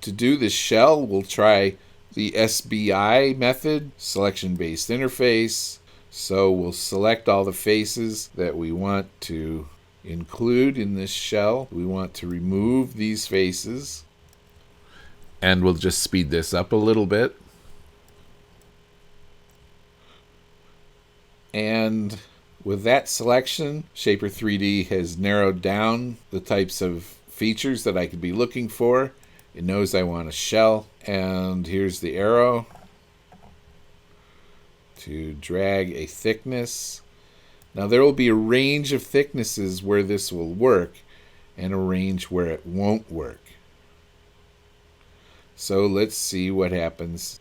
To do this shell, we'll try the SBI method, selection-based interface. So we'll select all the faces that we want to include in this shell. We want to remove these faces. And we'll just speed this up a little bit. And with that selection, Shapr3D has narrowed down the types of features that I could be looking for. It knows I want a shell. And here's the arrow to drag a thickness. Now there will be a range of thicknesses where this will work and a range where it won't work. So let's see what happens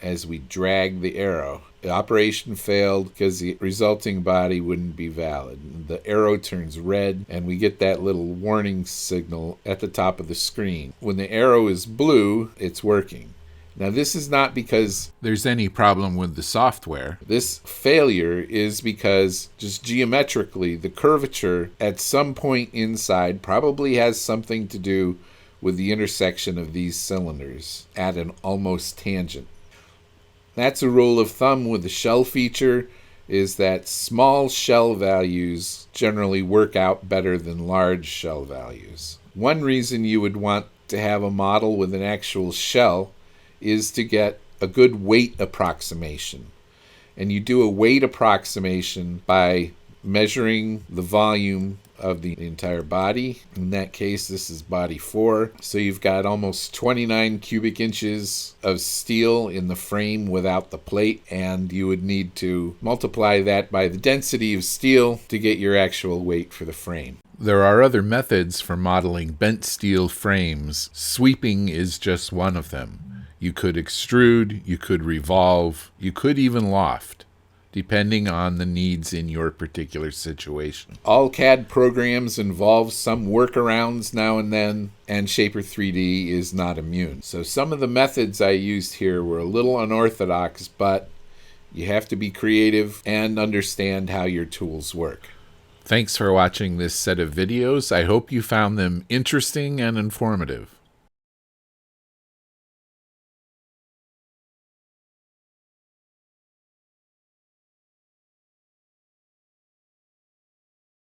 as we drag the arrow. The operation failed because the resulting body wouldn't be valid. The arrow turns red and we get that little warning signal at the top of the screen. When the arrow is blue, it's working. Now this is not because there's any problem with the software. This failure is because just geometrically the curvature at some point inside probably has something to do with the intersection of these cylinders at an almost tangent. That's a rule of thumb with the shell feature, is that small shell values generally work out better than large shell values. One reason you would want to have a model with an actual shell is to get a good weight approximation. And you do a weight approximation by measuring the volume of the entire body. In that case, this is body 4. So you've got almost 29 cubic inches of steel in the frame without the plate, and you would need to multiply that by the density of steel to get your actual weight for the frame. There are other methods for modeling bent steel frames. Sweeping is just one of them. You could extrude, you could revolve, you could even loft, depending on the needs in your particular situation. All CAD programs involve some workarounds now and then, and Shapr3D is not immune. So some of the methods I used here were a little unorthodox, but you have to be creative and understand how your tools work. Thanks for watching this set of videos. I hope you found them interesting and informative.